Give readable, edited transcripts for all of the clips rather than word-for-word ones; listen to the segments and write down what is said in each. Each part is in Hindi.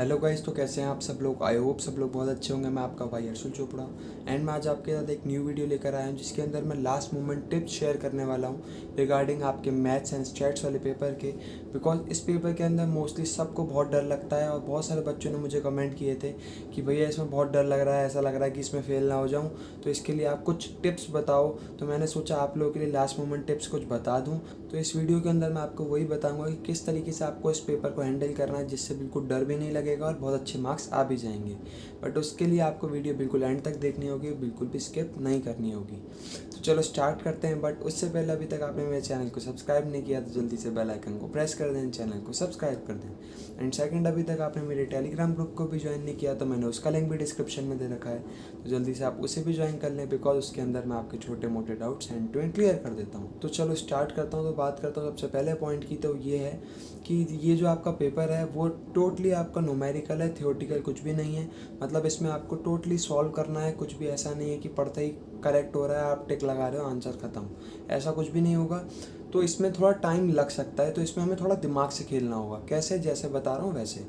हेलो गाइस, तो कैसे हैं आप सब लोग। आई होप सब लोग बहुत अच्छे होंगे। मैं आपका भाई अर्शुल चोपड़ा एंड मैं आज आपके साथ एक न्यू वीडियो लेकर आया हूं जिसके अंदर मैं लास्ट मोमेंट टिप्स शेयर करने वाला हूं रिगार्डिंग आपके मैथ्स एंड स्टैट्स वाले पेपर के। बिकॉज इस पेपर के अंदर मोस्टली सबको बहुत डर लगता है और बहुत सारे बच्चों ने मुझे कमेंट किए थे कि भैया इसमें बहुत डर लग रहा है, ऐसा लग रहा है कि इसमें फेल ना हो जाऊँ, तो इसके लिए आप कुछ टिप्स बताओ। तो मैंने सोचा आप लोगों के लिए लास्ट मोमेंट टिप्स कुछ बता दूँ। तो इस वीडियो के अंदर मैं आपको वही बताऊँगा कि किस तरीके से आपको इस पेपर को हैंडल करना है जिससे बिल्कुल डर भी नहीं लगेगा और बहुत अच्छे मार्क्स आ भी जाएंगे। बट उसके लिए आपको वीडियो बिल्कुल एंड तक देखनी होगी, बिल्कुल भी स्किप नहीं करनी होगी। तो चलो स्टार्ट करते हैं। बट उससे पहले अभी तक आपने मेरे चैनल को सब्सक्राइब नहीं किया तो जल्दी से बेल आइकन को प्रेस कर दें, चैनल को सब्सक्राइब कर दें। एंड सेकंड, अभी तक आपने मेरे टेलीग्राम ग्रुप को भी ज्वाइन नहीं किया तो मैंने उसका लिंक भी डिस्क्रिप्शन में दे रखा है, तो जल्दी से आप उसे भी ज्वाइन कर लें। बिकॉज उसके अंदर मैं आपके छोटे मोटे doubts end to end clear कर देता हूँ। तो चलो स्टार्ट करता हूँ। तो बात करता हूँ सबसे पहले पॉइंट की, तो ये है कि ये जो आपका पेपर है वो टोटली आपका न्यूमेरिकल है, थियोरेटिकल कुछ भी नहीं है। मतलब इसमें आपको टोटली सॉल्व करना है, कुछ भी ऐसा नहीं है कि पढ़ते ही करेक्ट हो रहा है आप टिक लगा रहे हो आंसर खत्म, ऐसा कुछ भी नहीं होगा। तो इसमें थोड़ा टाइम लग सकता है, तो इसमें हमें थोड़ा दिमाग से खेलना होगा। कैसे? जैसे बता रहा हूँ वैसे,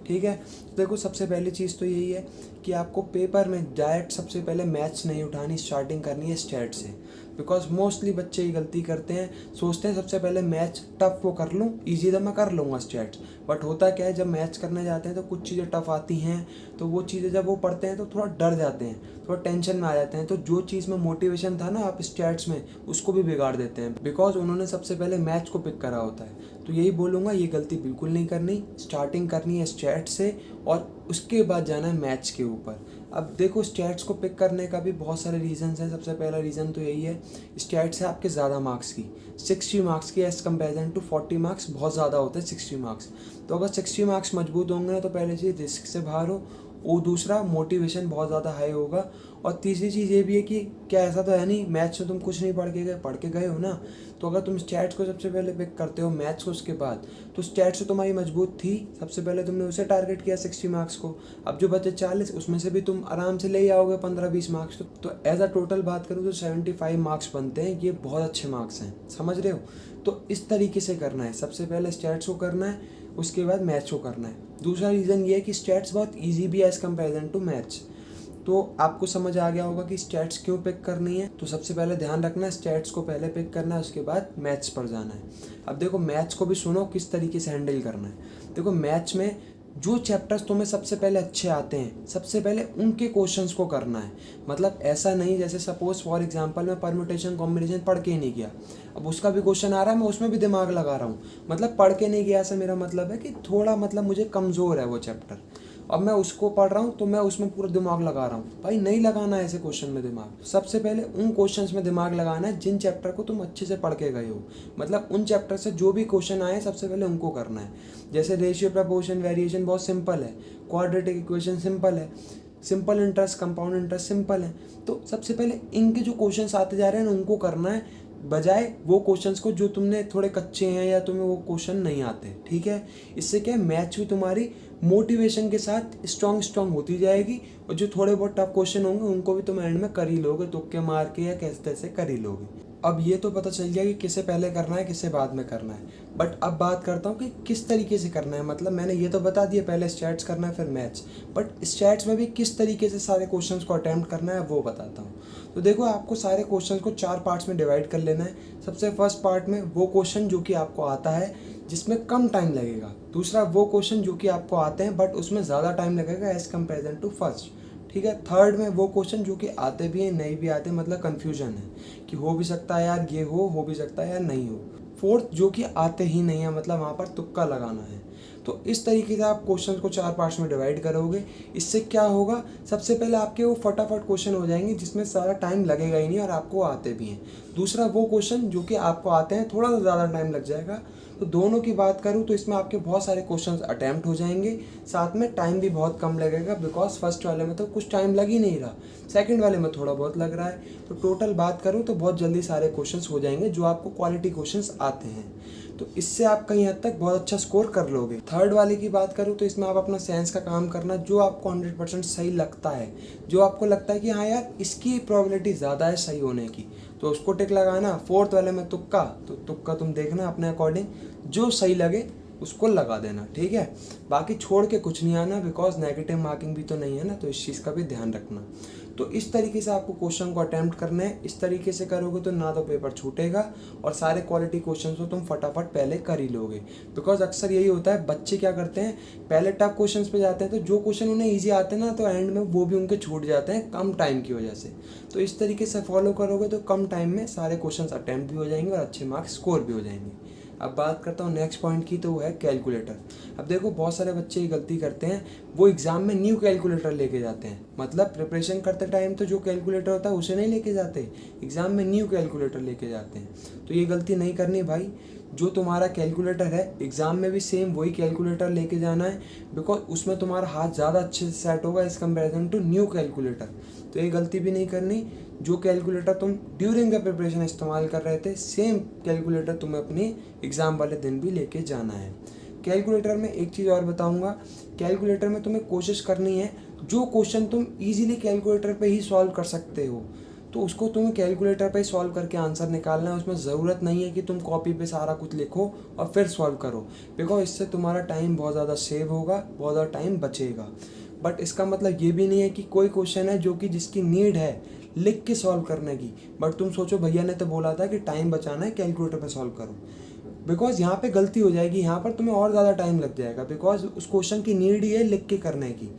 ठीक है। देखो सबसे पहली चीज़ तो यही है कि आपको पेपर में डायरेक्ट सबसे पहले मैथ्स नहीं उठानी, स्टार्टिंग करनी है स्टैट से। बिकॉज मोस्टली बच्चे ये गलती करते हैं, सोचते हैं सबसे पहले मैथ्स टफ को कर लूँ, ईजी तो मैं कर लूँगा स्टैट्स। बट होता क्या है, जब मैथ्स करने जाते हैं तो कुछ चीज़ें टफ आती हैं, तो वो चीज़ें जब वो पढ़ते हैं तो थोड़ा डर जाते हैं, थोड़ा टेंशन में आ जाते हैं। तो जो चीज़ में मोटिवेशन था ना आप स्टैट्स में, उसको भी बिगाड़ देते हैं बिकॉज उन्होंने सबसे पहले मैथ्स को पिक करा होता है। तो यही बोलूँगा, ये गलती बिल्कुल नहीं करनी। स्टार्टिंग करनी है स्टैट से और उसके बाद जाना है मैथ्स के ऊपर। अब देखो स्टैट्स को पिक करने का भी बहुत सारे रीजंस हैं। सबसे पहला रीज़न तो यही है, स्टैट्स है आपके ज़्यादा मार्क्स की, 60 मार्क्स की एज़ कंपेरिजन टू 40 मार्क्स बहुत ज़्यादा होते हैं 60 मार्क्स। तो अगर 60 मार्क्स मजबूत होंगे ना तो पहले चीज़ रिस्क से बाहर हो, और दूसरा मोटिवेशन बहुत ज़्यादा हाई होगा। और तीसरी चीज़ ये भी है कि क्या ऐसा तो है नहीं मैथ्स में तुम कुछ नहीं पढ़ के गए हो ना। तो अगर तुम स्टैट्स को सबसे पहले पिक करते हो मैथ्स को उसके बाद, तो स्टैट्स तो तुम्हारी मजबूत थी, सबसे पहले तुमने उसे टारगेट किया 60 मार्क्स को। अब जो बचे 40, उसमें से भी तुम आराम से ले आओगे 15-20 मार्क्स। तो एज अ टोटल बात करूँ तो 75 मार्क्स बनते हैं। ये बहुत अच्छे मार्क्स हैं, समझ रहे हो। तो इस तरीके से करना है, सबसे पहले स्टैट्स को करना है, उसके बाद मैथ्स को करना है। दूसरा रीज़न ये है कि स्टैट्स बहुत ईजी भी है एज़ कंपेरिजन टू मैथ्स। तो आपको समझ आ गया होगा कि स्टैट्स क्यों पिक करनी है। तो सबसे पहले ध्यान रखना है, स्टैट्स को पहले पिक करना है, उसके बाद मैथ्स पर जाना है। अब देखो मैथ्स को भी सुनो किस तरीके से हैंडल करना है। देखो मैथ्स में जो चैप्टर्स तुम्हें सबसे पहले अच्छे आते हैं, सबसे पहले उनके क्वेश्चंस को करना है। मतलब ऐसा नहीं जैसे सपोज फॉर एग्जांपल मैं परम्यूटेशन कॉम्बिनेशन पढ़ के ही नहीं गया, अब उसका भी क्वेश्चन आ रहा है मैं उसमें भी दिमाग लगा रहा हूँ। मतलब पढ़ के नहीं गया से मेरा मतलब है कि थोड़ा मतलब मुझे कमज़ोर है वो चैप्टर, अब मैं उसको पढ़ रहा हूँ तो मैं उसमें पूरा दिमाग लगा रहा हूँ। भाई नहीं लगाना है ऐसे क्वेश्चन में दिमाग। सबसे पहले उन क्वेश्चंस में दिमाग लगाना है जिन चैप्टर को तुम अच्छे से पढ़ के गए हो। मतलब उन चैप्टर से जो भी क्वेश्चन आए सबसे पहले उनको करना है। जैसे रेशियो, प्रपोर्शन, वेरिएशन बहुत सिंपल है, क्वाड्रेटिक इक्वेशन सिंपल है, simple interest, compound interest simple है। तो सबसे पहले इनके जो क्वेश्चंस आते जा रहे हैं उनको करना है, बजाय वो क्वेश्चंस को जो तुमने थोड़े कच्चे हैं या तुम्हें वो क्वेश्चन नहीं आते। ठीक है, इससे क्या है मैथ्स भी तुम्हारी मोटिवेशन के साथ स्ट्रांग होती जाएगी और जो थोड़े बहुत टफ क्वेश्चन होंगे उनको भी तुम एंड में कर ही लोगे, तुक्के मार के या कैसे तैसे कर ही लोगे। अब ये तो पता चल गया कि किसे पहले करना है किसे बाद में करना है। बट अब बात करता हूँ कि किस तरीके से करना है। मतलब मैंने ये तो बता दिया पहले स्टैट्स करना है फिर मैथ्स, बट स्टैट्स में भी किस तरीके से सारे क्वेश्चंस को अटेम्प्ट करना है वो बताता हूँ। तो देखो आपको सारे क्वेश्चंस को 4 पार्ट्स में डिवाइड कर लेना है। सबसे फर्स्ट पार्ट में वो क्वेश्चन जो कि आपको आता है जिसमें कम टाइम लगेगा। दूसरा वो क्वेश्चन जो कि आपको आते हैं बट उसमें ज़्यादा टाइम लगेगा एज़ कंपेरिजन टू फर्स्ट। ठीक है, थर्ड में वो क्वेश्चन जो कि आते भी हैं नहीं भी आते, मतलब कन्फ्यूजन है कि हो भी सकता है यार ये हो भी सकता है यार नहीं हो। फोर्थ जो कि आते ही नहीं है, मतलब वहाँ पर तुक्का लगाना है। तो इस तरीके से आप क्वेश्चन को 4 पार्ट्स में डिवाइड करोगे। इससे क्या होगा, सबसे पहले आपके वो फटाफट क्वेश्चन हो जाएंगे जिसमें सारा टाइम लगेगा ही नहीं और आपको आते भी हैं। दूसरा वो क्वेश्चन जो कि आपको आते हैं थोड़ा सा ज़्यादा टाइम लग जाएगा। तो दोनों की बात करूँ तो इसमें आपके बहुत सारे क्वेश्चंस अटैम्प्ट हो जाएंगे, साथ में टाइम भी बहुत कम लगेगा। बिकॉज फर्स्ट वाले में तो कुछ टाइम लग ही नहीं रहा, सेकंड वाले में थोड़ा बहुत लग रहा है। तो टोटल बात करूँ तो बहुत जल्दी सारे क्वेश्चंस हो जाएंगे जो आपको क्वालिटी क्वेश्चंस आते हैं। तो इससे आप कहीं हद तक बहुत अच्छा स्कोर कर लोगे। थर्ड वाले की बात करूँ तो इसमें आप अपना सेंस का काम करना, जो आपको 100% सही लगता है, जो आपको लगता है कि हाँ यार इसकी प्रोबेबिलिटी ज़्यादा है सही होने की, तो उसको टिक लगाना। फोर्थ वाले में तुक्का, तो तुक्का तुम देखना अपने अकॉर्डिंग, जो सही लगे उसको लगा देना, ठीक है। बाकी छोड़ के कुछ नहीं आना, बिकॉज नेगेटिव मार्किंग भी तो नहीं है ना, तो इस चीज़ का भी ध्यान रखना। तो इस तरीके से आपको क्वेश्चन को अटैम्प्ट करना है। इस तरीके से करोगे तो ना तो पेपर छूटेगा और सारे क्वालिटी क्वेश्चन को तुम फटाफट पहले कर ही लोगे। बिकॉज अक्सर यही होता है, बच्चे क्या करते हैं, पहले टफ क्वेश्चन पे जाते हैं, तो जो क्वेश्चन उन्हें ईजी आते हैं ना, तो एंड में वो भी उनके छूट जाते हैं कम टाइम की वजह से। तो इस तरीके से फॉलो करोगे तो कम टाइम में सारे क्वेश्चन अटैम्प्ट भी हो जाएंगे और अच्छे मार्क्स स्कोर भी हो जाएंगे। अब बात करता हूँ नेक्स्ट पॉइंट की, तो वो है कैलकुलेटर। अब देखो बहुत सारे बच्चे ये गलती करते हैं, वो एग्जाम में न्यू कैलकुलेटर लेके जाते हैं। मतलब प्रिपरेशन करते टाइम तो जो कैलकुलेटर होता है उसे नहीं लेके जाते, एग्जाम में न्यू कैलकुलेटर लेके जाते हैं। तो ये गलती नहीं करनी भाई। जो तुम्हारा कैलकुलेटर है एग्जाम में भी सेम वही कैलकुलेटर लेके जाना है, बिकॉज उसमें तुम्हारा हाथ ज़्यादा अच्छे से सेट होगा as comparison to new calculator. तो ये गलती भी नहीं करनी। जो कैलकुलेटर तुम ड्यूरिंग द प्रिपरेशन इस्तेमाल कर रहे थे, सेम कैलकुलेटर तुम्हें अपनी एग्ज़ाम वाले दिन भी लेके जाना है। कैलकुलेटर में एक चीज़ और बताऊंगा, कैलकुलेटर में तुम्हें कोशिश करनी है जो क्वेश्चन तुम इजीली कैलकुलेटर पे ही सॉल्व कर सकते हो, तो उसको तुम्हें कैलकुलेटर पे सॉल्व करके आंसर निकालना है। उसमें ज़रूरत नहीं है कि तुम कॉपी पे सारा कुछ लिखो और फिर सॉल्व करो, बिकॉज इससे तुम्हारा टाइम बहुत ज़्यादा सेव होगा, बहुत ज़्यादा टाइम बचेगा। बट इसका मतलब ये भी नहीं है कि कोई क्वेश्चन है जो कि जिसकी नीड है लिख के सॉल्व करने की, बट तुम सोचो भैया ने तो बोला था कि टाइम बचाना है कैलकुलेटर पे सॉल्व करो, बिकॉज यहाँ पे गलती हो जाएगी। यहाँ पर तुम्हें और ज़्यादा टाइम लग जाएगा, बिकॉज उस क्वेश्चन की नीड ही है लिख के करने की।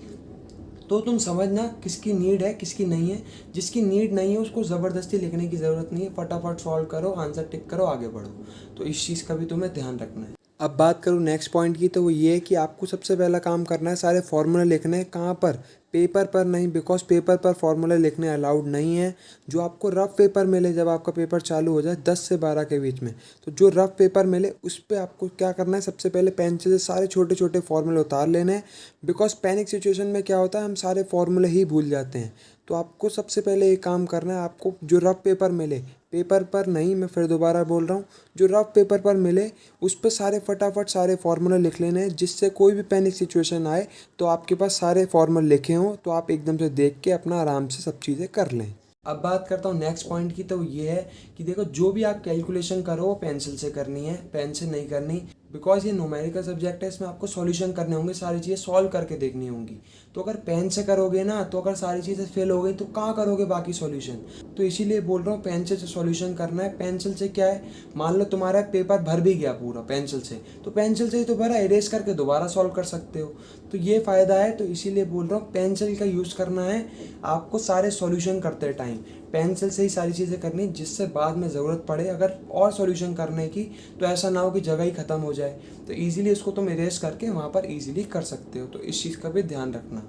तो तुम समझना किसकी नीड है किसकी नहीं है। जिसकी नीड नहीं है उसको ज़बरदस्ती लिखने की ज़रूरत नहीं है, फटाफट सॉल्व करो, आंसर टिक करो, आगे बढ़ो। तो इस चीज़ का भी तुम्हें ध्यान रखना है। अब बात करूँ नेक्स्ट पॉइंट की, तो वो ये है कि आपको सबसे पहला काम करना है, सारे फॉर्मूले लिखने हैं। कहाँ पर? पेपर पर नहीं, बिकॉज पेपर पर फॉर्मूले लिखने अलाउड नहीं है। जो आपको रफ पेपर मिले, जब आपका पेपर चालू हो जाए 10 से 12 के बीच में, तो जो रफ पेपर मिले उस पर आपको क्या करना है, सबसे पहले पेंसिल से सारे छोटे छोटे फॉर्मूले उतार लेने हैं। बिकॉज पैनिक सिचुएशन में क्या होता है, हम सारे फॉर्मूले ही भूल जाते हैं। तो आपको सबसे पहले ये काम करना है, आपको जो रफ पेपर मिले, पेपर पर नहीं, मैं फिर दोबारा बोल रहा हूँ, जो रफ पेपर पर मिले उस पर सारे फटाफट सारे फॉर्मूले लिख लेने हैं, जिससे कोई भी पैनिक सिचुएशन आए तो आपके पास सारे फॉर्मूले लिखे हों, तो आप एकदम से देख के अपना आराम से सब चीज़ें कर लें। अब बात करता हूँ नेक्स्ट पॉइंट की, तो ये है कि देखो जो भी आप कैलकुलेशन करो वो पेंसिल से करनी है, पेन से नहीं करनी। बिकॉज ये न्यूमेरिकल सब्जेक्ट है, इसमें आपको सॉल्यूशन करने होंगे, सारी चीज़ें सॉल्व करके देखनी होंगी। तो अगर पेन से करोगे ना, तो अगर सारी चीज़ें फेल हो गई तो कहाँ करोगे बाकी सॉल्यूशन। तो इसीलिए बोल रहा हूँ पेंसिल से सॉल्यूशन करना है। पेंसिल से क्या है, मान लो तुम्हारा पेपर भर भी गया पूरा पेंसिल से, तो पेंसिल से ही तो भरा, इरेज करके दोबारा सॉल्व कर सकते हो। तो ये फ़ायदा है, तो इसीलिए बोल रहा हूँ पेंसिल का यूज़ करना है आपको सारे सॉल्यूशन करते टाइम। पेंसिल से ही सारी चीज़ें करनी, जिससे बाद में ज़रूरत पड़े अगर और सॉल्यूशन करने की, तो ऐसा ना हो कि जगह ही ख़त्म हो जाए। तो इजीली इसको तुम इरेज करके वहाँ पर इजीली कर सकते हो। तो इस चीज़ का भी ध्यान रखना।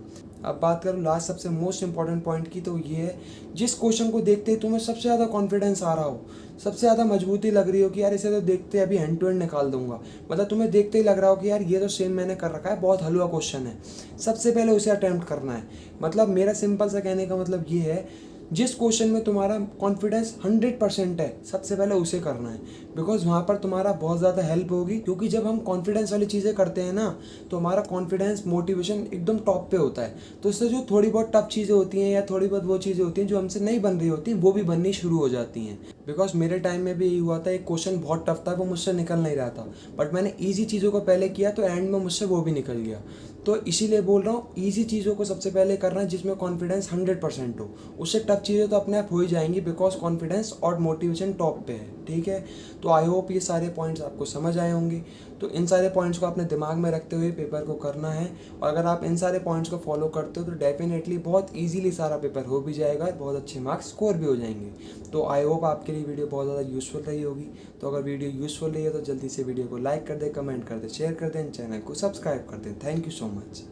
अब बात करूँ लास्ट सबसे मोस्ट इंपॉर्टेंट पॉइंट की, तो ये है जिस क्वेश्चन को देखते ही तुम्हें सबसे ज़्यादा कॉन्फिडेंस आ रहा हो, सबसे ज़्यादा मजबूती लग रही हो कि यार इसे तो देखते अभी हैंड टू हैंड निकाल दूंगा, मतलब तुम्हें देखते ही लग रहा हो कि यार ये तो सेम मैंने कर रखा है, बहुत हलवा क्वेश्चन है, सबसे पहले उसे अटेम्प्ट करना है। मतलब मेरा सिंपल सा कहने का मतलब ये है, जिस क्वेश्चन में तुम्हारा कॉन्फिडेंस 100% है, सबसे पहले उसे करना है। बिकॉज वहाँ पर तुम्हारा बहुत ज़्यादा हेल्प होगी, क्योंकि जब हम कॉन्फिडेंस वाली चीज़ें करते हैं ना, तो हमारा कॉन्फिडेंस मोटिवेशन एकदम टॉप पे होता है। तो इससे जो थोड़ी बहुत टफ चीज़ें होती हैं या थोड़ी बहुत वो चीज़ें होती हैं जो हमसे नहीं बन रही होती हैं, वो भी बननी शुरू हो जाती हैं। बिकॉज मेरे टाइम में भी यही हुआ था, एक क्वेश्चन बहुत टफ था, वो मुझसे निकल नहीं रहा था, बट मैंने ईजी चीज़ों को पहले किया तो एंड में मुझसे वो भी निकल गया। तो इसीलिए बोल रहा हूँ ईजी चीज़ों को सबसे पहले करना है, जिसमें कॉन्फिडेंस 100% हो। उससे टफ चीज़ें तो अपने आप हो ही जाएंगी, बिकॉज कॉन्फिडेंस और मोटिवेशन टॉप पे है। ठीक है, तो आई होप ये सारे पॉइंट्स आपको समझ आए होंगे। तो इन सारे पॉइंट्स को अपने दिमाग में रखते हुए पेपर को करना है, और अगर आप इन सारे पॉइंट्स को फॉलो करते हो तो डेफिनेटली बहुत ईजीली सारा पेपर हो भी जाएगा, बहुत अच्छे मार्क्स स्कोर भी हो जाएंगे। तो आई होप आपके लिए वीडियो बहुत ज़्यादा यूज़फुल रही होगी। तो अगर वीडियो यूज़फुल रही है तो जल्दी से वीडियो को लाइक कर दें, कमेंट कर दें, शेयर कर दें, चैनल को सब्सक्राइब कर दें। Thank you so much.